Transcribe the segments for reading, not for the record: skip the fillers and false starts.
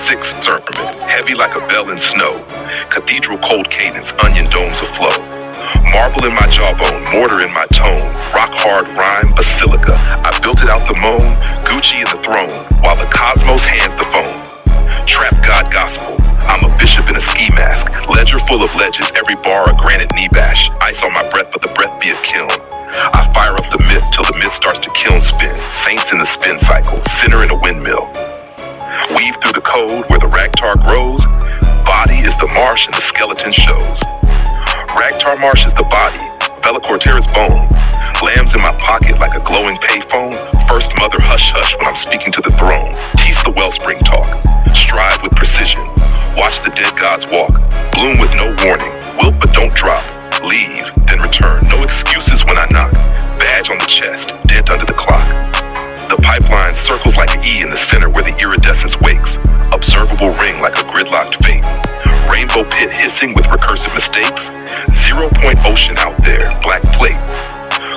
6 sermon, heavy like a bell in snow. Cathedral cold cadence, onion domes aflow. Marble in my jawbone, mortar in my tone. Rock hard rhyme, basilica. I built it out the moan, Gucci in the throne, while the cosmos hands the phone. Trap God gospel, I'm a bishop in a ski mask. Ledger full of ledges, every bar a granite knee bash. Ice on my breath, but the breath be a kiln. I fire up the myth till the myth starts to kiln spin. Saints in the spin cycle, sinner in a windmill. Weave through the code where the ragtar grows. Body is the marsh and the skeleton shows. Ragtarmarsh is the body, Velocortera's bone. Lambs in my pocket like a glowing payphone. First mother hush hush when I'm speaking to the throne. Tease the wellspring talk. Strive with precision. Watch the dead gods walk. Bloom with no warning. Wilt but don't drop. Leave, then return. No excuses when I knock. Badge on the chest, dent under the clock. The pipeline circles like an E in the center where the iridescence wakes. Observable ring like a gridlocked fate. Rainbow pit hissing with recursive mistakes. 0 point ocean out there, black plate.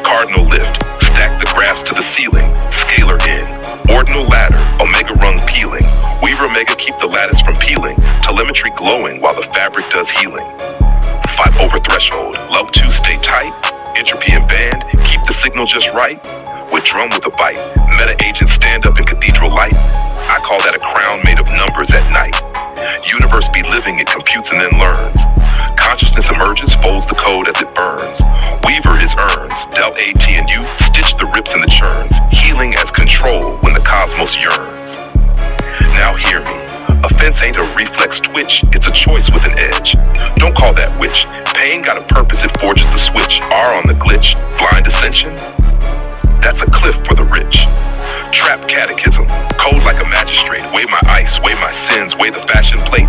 Cardinal lift, stack the graphs to the ceiling. Scalar in, ordinal ladder, omega rung peeling. Weaver mega keep the lattice from peeling. Telemetry glowing while the fabric does healing. 5 over threshold, love to stay tight. Entropy and band, keep the signal just right. With drum with a bite, meta agents stand up in cathedral light. I call that a crown made of numbers at night. Universe be living, it computes and then learns. Consciousness emerges, folds the code as it burns. Weaver is urns, del AT and U, stitch the rips and the churns. Healing as control when the cosmos yearns. Now hear me, offense ain't a reflex twitch, it's a choice with an edge. Don't call that witch, pain got a purpose, it forges the switch. R on the glitch, blind ascension, that's a cliff for the rich. Trap catechism, code like a magistrate. Weigh my ice, weigh my sins, weigh the fashion plate.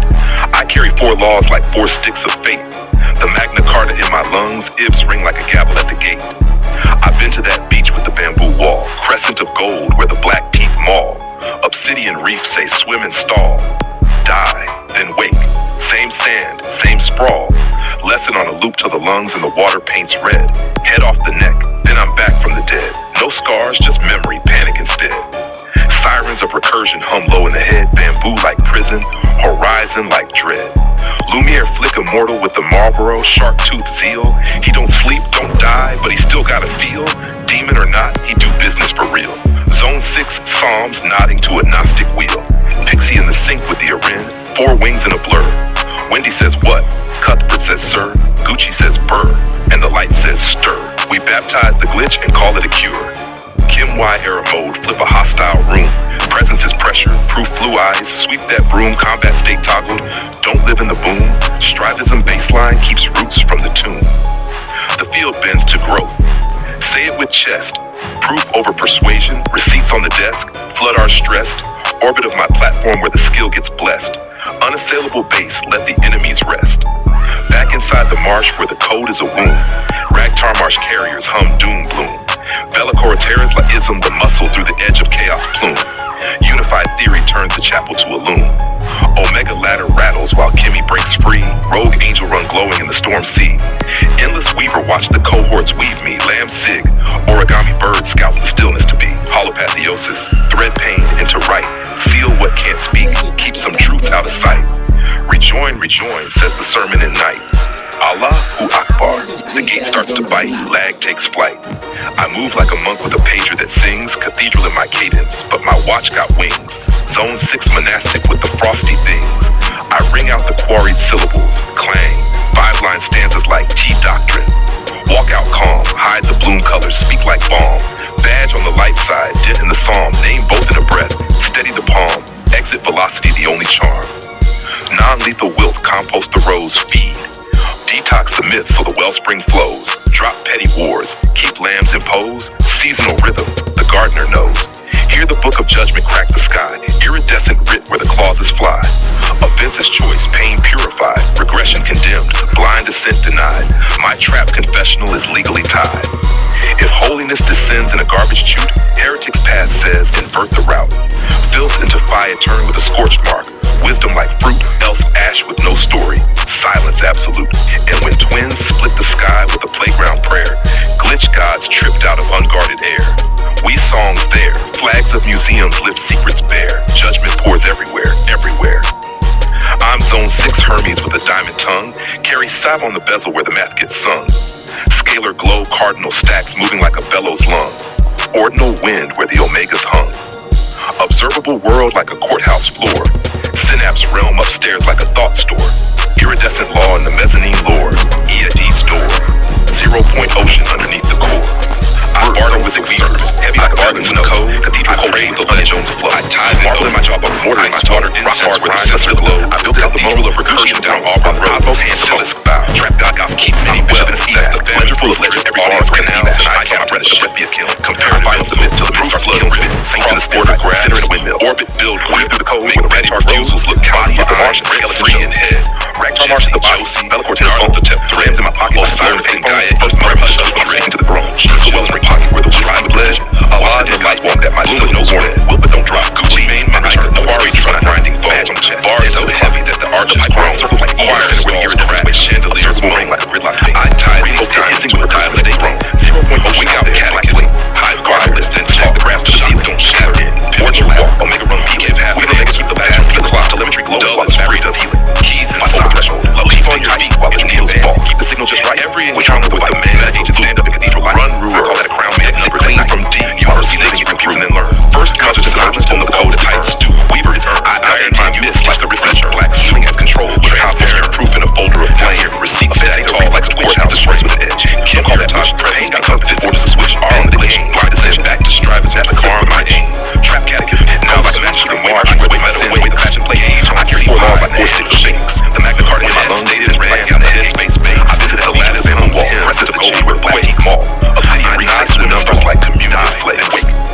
I carry 4 laws like 4 sticks of fate. The Magna Carta in my lungs, ibs ring like a gavel at the gate. I've been to that beach with the bamboo wall, crescent of gold where the black teeth maul. Obsidian reef say swim and stall. Die, then wake. Same sand, same sprawl. Lesson on a loop till the lungs and the water paints red. Head off the neck, then I'm back from the dead. No scars, just memory, panic instead. Sirens of recursion hum low in the head. Bamboo like prison, horizon like dread. Lumiere flick immortal with the Marlboro, shark tooth zeal. He don't sleep, don't die, but he still gotta feel. Demon or not, he do business for real. Zone 6, Psalms nodding to a Gnostic wheel. Pixie in the sink with the Arin, 4 wings in a blur. Wendy says what? Cuthbert says sir. Gucci says burr, and the light says stir. We baptize the glitch and call it a cure. Kim Y era mode, flip a hostile room. Presence is pressure, proof blue eyes, sweep that broom, combat state toggled. Don't live in the boom. Strivism baseline keeps roots from the tomb. The field bends to growth. Say it with chest. Proof over persuasion, receipts on the desk. Flood our stressed. Orbit of my platform where the skill gets blessed. Unassailable base, let the enemies rest. Back inside the marsh where the code is a womb. Ragtarmarsh carriers hum doom bloom. Velocortera's la ism, the muscle through the edge of chaos plume. Unified theory turns the chapel to a loom. Omega ladder rattles while Kimmy breaks free. Rogue angel run glowing in the storm sea. Endless weaver watch the cohorts weave me. Lamb sig, origami bird scouts the stillness to be. Holopathiosis, thread pain into right. Seal what can't speak, keep some truths out of sight. Rejoin, says the sermon in night. Allahu Akbar, the gate starts to bite, lag takes flight. I move like a monk with a pager that sings, cathedral in my cadence, but my watch got wings. Zone 6 monastic with the frosty things. I ring out the quarried syllables, clang, 5-line stanzas like T-doctrine. Walk out calm, hide the bloom colors, speak like balm. Badge on the light side, dent in the psalm, name both in a breath, steady the palm, exit velocity the only charm. Non-lethal wilt, compost the rose, feed. Detox the myth so the wellspring flows. Drop petty wars, keep lambs in pose. Seasonal rhythm, the gardener knows. Hear the book of judgment crack the sky. Iridescent writ where the clauses fly. Offense's choice, pain purified. Regression condemned, blind descent denied. My trap confessional is legally tied. If holiness descends in a garbage chute, heretic's path says invert the route. Filth into fire turn with a scorched mark. Wisdom like fruit, else ash with no story. Silence absolute. And when twins split the sky with a playground prayer, glitch gods tripped out of unguarded air. We songs there, flags of museums lift secrets bare. Judgment pours everywhere, everywhere. Tab on the bezel where the math gets sung. Scalar glow cardinal stacks moving like a bellows lung. Ordinal wind where the omegas hung. Observable world like a courthouse floor. Synapse realm upstairs like a thought store. Iridescent law in the mezzanine lore. E&D store. 0 point ocean underneath the core. I barter with the weavers, heavy like a bargain snow. Cathedral cold with the Onion Jones flow. I tied marble in my jaw, but mortar in my daughter. Rock hard with a sister glow. I built out the model of recursion down Auburn Road. Both hands to the bow. Trap God got keep many well in the east. The ledger full of legend, every bar of canals. And I can't breath the breath be a kill. Compare violence to myth till the proof starts killing spit. Saints in the sport of grass, consider it a windmill. Orbit build, weave through the code. Make ready refusals look body is the Martian, free in head. Ragtarmarsh is the body. Bella Cortez on the tip. The rams in my pocket. Sirens and Gaia. First mother hush up. I'm straight into the throne. The wellspring pocket where the tribe ledge. Allah the lights walk that my soul knows warning. Will but don't drop. Gucci main my return. No worries from grinding badge on the chest. Bars so heavy that the arch is grown. Circles like choirs where the iridescent with chandeliers will ring like a gridlock face. I tied both times into a dial stay grown. 0 point ocean out catechism. Hive guard list and check the graphs to the ceiling. Don't shatter in. Portrait walk. Omega run peak and half. We don't keep the past. Keep the clock. Telemetry glow. Dull as free does healing. Keys and soul threshold. Low keep on your feet while the nails fall. Keep the signal just right. Every encounter with the man that agent stand up in cathedral light. Run ruler. Call that a crown man. Number clean from D. You are receiving you confuse and then learn. First conscious silence on the code of tight stew. Weaver is earned. I iron my mist like a refresher. Black ceiling as control. Transparent proof in a folder of flame. Receipt stack tall like a courthouse disgrace with an edge. Kim call that Tosh presence. Got something for just a switch. R on the glitch. Glide descent back to strive as at the car on my aim. Trap catechism. Now like a match to the march. With my sins, way the fashion play age. I carry 4 laws like 4 sticks of shakes. The Magna Carta in my lungs stated red. Got the head space base. I've been to the ladders and on wall. Presses of gold where black teeth mall. Obsidian resides with numbers like communion flex.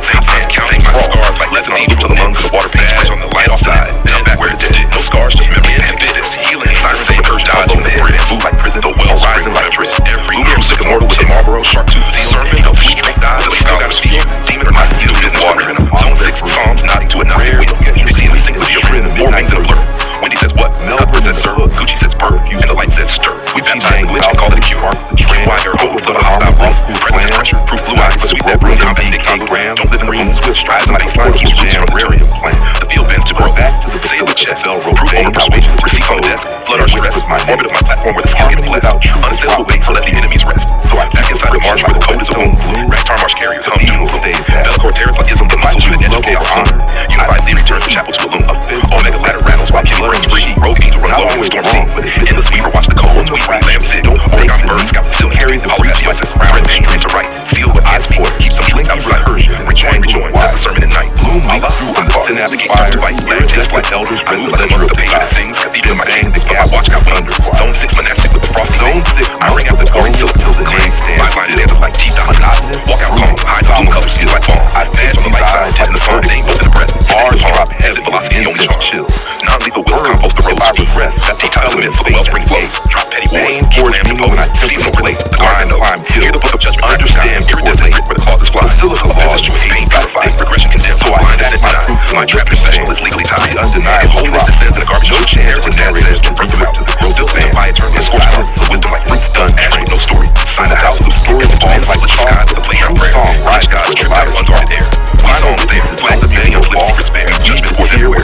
Same time counting my scars like lesson eagle to the lungs of the water badge on the light outside. Come back where it did. No scars, just memory and this healing. Sirens say curse died on the head. Move like prison. The wells rising like prison. Every music immortal with a Marlboro shark tooth seal. Sermon of straight eyes. The sky got a speak. Demon or my seal business water in a zone 6 Psalms nodding to a prayer. Redeeming sing with your friend. 4 rings in a blur. Wendy says what? Melbourne says sir. Gucci says bird. And the light says stir. We baptized glitch and call it a cue. Wire hope for the hostile room. Presence pressure. Proof blue eyes. But sweet that room. Compensate grams. Don't live in the room. Switch strides and baseline. Keeps roots from the rarium plant. The field bends to grow. Back to the say the chest. Proof over persuasion. Receipts on the desk. Flood our stress. Orbit of my platform where the skill gets blessed. Unassailable base to let the enemies rest. So I'm back inside the marsh where the code is a boom. Ragtarmarsh carriers hum doom from Dave. Bella Cortez like ism. The muscles with an edge of chaos. Unified theory turns the chapel to a loom. Omega ladder rattles while Kenny brings free. Rogue to run low in the storm scene. Endless weaver watch the cold ones weave. Lamb sig. Oregon bird scout the ceiling. Holograph GSS. Red bang into right. Seal with ESP. Keep some links outside. Rejoin. That's the sermon at night. Allah through and far. Navigate just to fight. Land just like elders. I move like a monk. The page that sings. Cathedral in my veins. But my watch got thunder. Zone 6 monastic with the frosty Zone 6. I ring out the glory till the claim stands. My line stands like T-Dot. Walk out calm. High zone colors. Feel like fall. I badge on the light side. Hitting the sun. Ain't both in the breath. Bars drop. Exit velocity on the chill. Non-lethal will compost the road. T-Top cement for the wellspring flows. Drop petty wars. Keep lamb to pose. Seasonal relate. The grind knows. Hear the book of judgment. Understand. Iridescent grit where the clauses fly. Offenses you hate. Purified. Regression condemned. So blind as it denied. My trap professional is legally tied. Undenied. Holiness descends in a garbage. No chance to narrate to bring you out to the growth. Still stand by eternal. And scorch mark. The wisdom like fruit done. Ash with no story. Sign the house of the story. The falls like the sky with a playground prayer. Rise God's trip out of unguarded air. My songs there. Flag the museum. Flip secret spare. Judgment for everywhere.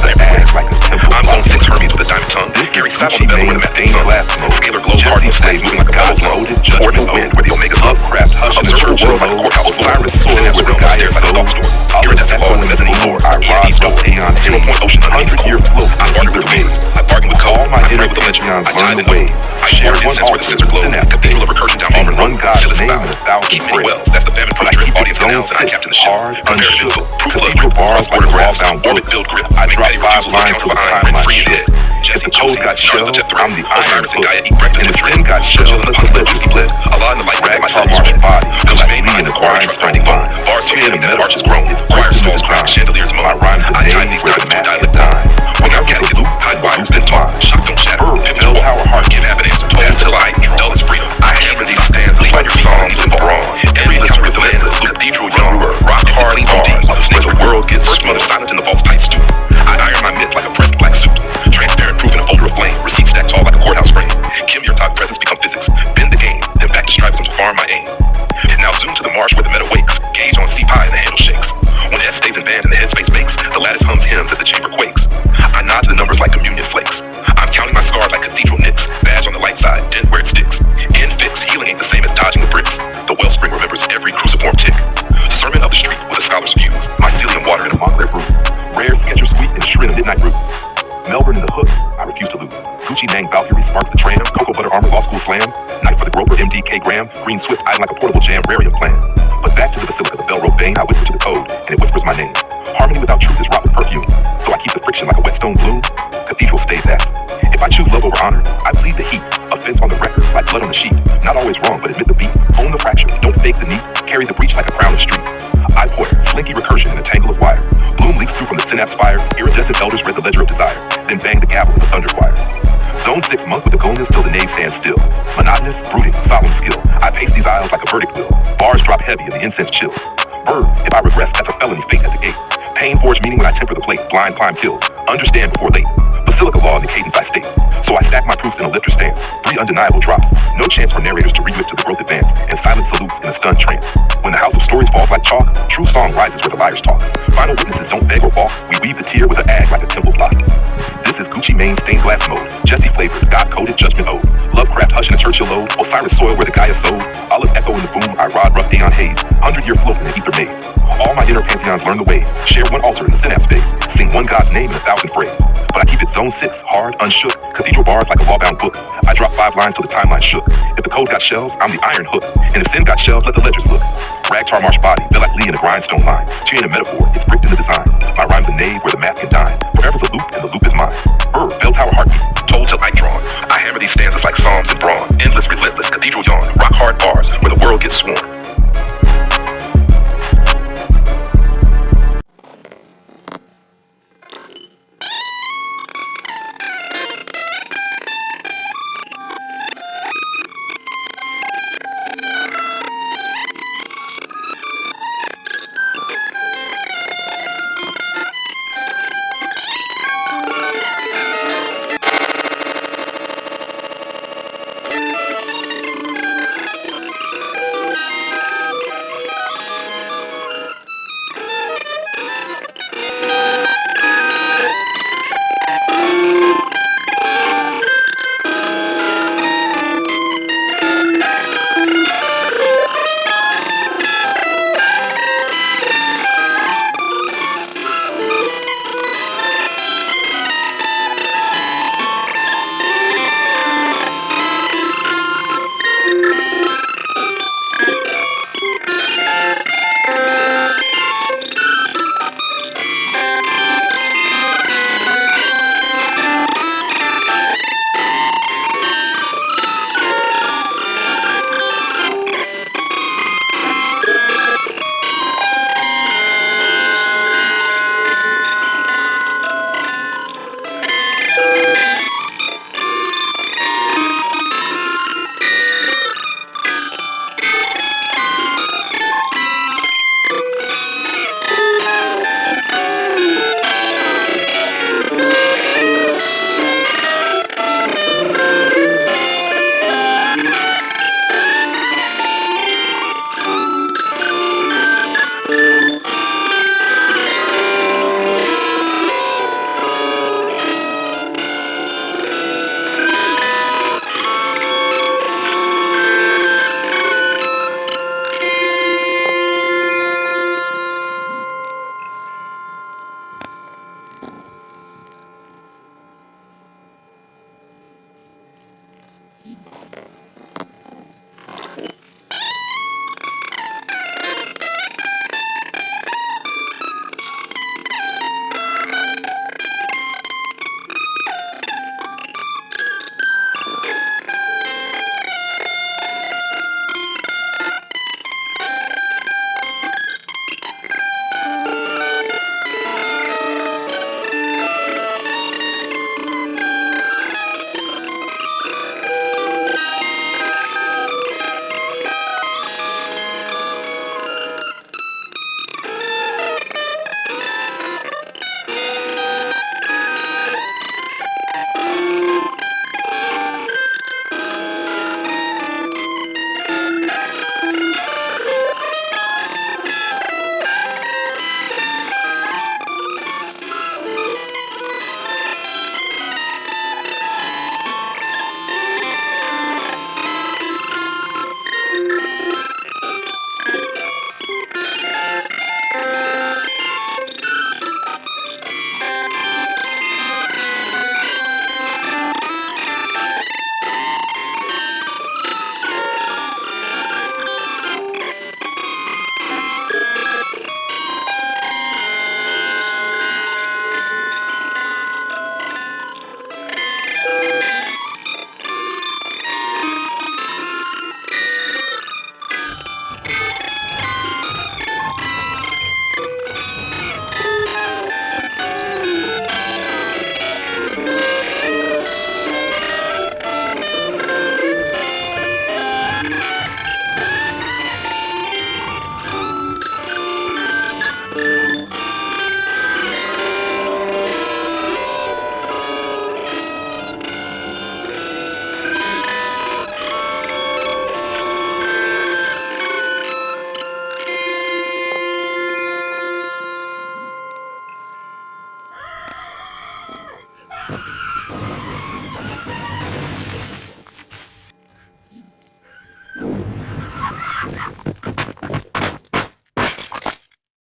I'm Zone 6 Hermes with a diamond tongue. Gary Sapp on the bezel with a methane sun. Scalar glow cardinal stacks moving like a bellows lung. Ordinal wind where the omegas hub. Observable world like a courthouse floor. Synapse realm upstairs like a thought store. Iridescent law in the mezzanine floor. E&D store. 0 point ocean underneath the core. I bargain with the winds. I bargain with code. I pray with the legend. I tie the way. I share incense where the sensor glow. Cathedral of recursion down Auburn Road. Silas bow. Keep many wells. That's the famine proof drip. Audience canals and I captain the ship. Comparative info. Proof love grip. Border graphs. Orbit build grip. I make petty refusals look counter behind. Rent free and dead. If the code got shelled, I'm the Osiris and Gaia eat breakfast with drink. Got shelled, the whiskey bled. Allah in the light, Ragtarmarsh body. Village made me in the choir, truck finding bone. Bars so heavy that arch is grown. Choir stalls crack, chandeliers moan. I tie these diamonds to dialect dime. Without catechism, hide wires, then talk. Shock don't shatter. Bell power heart, can have an answer. Told till I dull as freedom. I hammer these stands, leave your psalms and brawn. Every lesson with the landless, cathedral young. Rock hard bars, where the world gets smothered silent in the vault's tight stew. I iron my myth like a pressed black suit. Transparent proof in a folder of flame. Receipt stacked tall like a courthouse frame. Kim, your top presence become physics. Bend the game. MDK Graham, green swift eyed like a portable jam rarium plan. But back to the basilica, the bell rope bang, I whisper to the code, and it whispers my name. Harmony without truth is wrought with perfume, so I keep the friction like a whetstone bloom. Cathedral stays asked. If I choose love over honor, I plead the heat. Offense on the record, like blood on the sheet. Not always wrong, but admit the beat. Own the fracture, don't fake the need. Carry the breach like a crown of street. I pointer, slinky recursion in a tangle of wire. Bloom leaks through from the synapse fire. Iridescent elders read the ledger of desire. Then bang the gavel in the thunder choir. Zone 6 monk with the goldness till the nave stands still. Monotonous, brooding, solemn skill. I pace these aisles like a verdict will. Bars drop heavy and the incense chill. Bird, if I regress, that's a felony fate at the gate. Pain forged meaning when I temper the plate. Blind climb kills. Understand before late. Basilica law in the cadence I state. So I stack my proofs in a lifter stance. 3 undeniable drops. No chance for narrators to re-whip to the growth advance. And silent salutes in a stunned trance. When the house of stories falls like chalk, true song rises where the liars talk. Final witnesses don't beg or balk. We weave the tear with an ag like a temple block. This is Gucci Mane stained glass mode. Jesse flavored, God-coded judgment ode. Lovecraft hush in a Churchill ode. Osiris soil where the Gaia sowed. Olive echo in the boom, I rod rough Aeon haze. 100-year float in the ether maze. All my inner pantheons learn the ways. Share one altar in the synapse phase. Sing one God's name in 1,000 phrases. But I keep it zone 6, hard, unshook. Cathedral bars like a law-bound book. I drop 5 lines till the timeline shook. If the code got shells, I'm the iron hook. And if sin got shells, let the ledgers look. Ragtarmarsh body, feel like Lee in a grindstone line. She ain't a metaphor, it's bricked in the design. My rhyme's a nave where the math can dine. Forever's a loop and the loop is mine. Bell tower heartbeat, told till light drawn. I hammer these stanzas like psalms in brawn. Endless, relentless, cathedral yawn. Rock hard bars where the world gets sworn.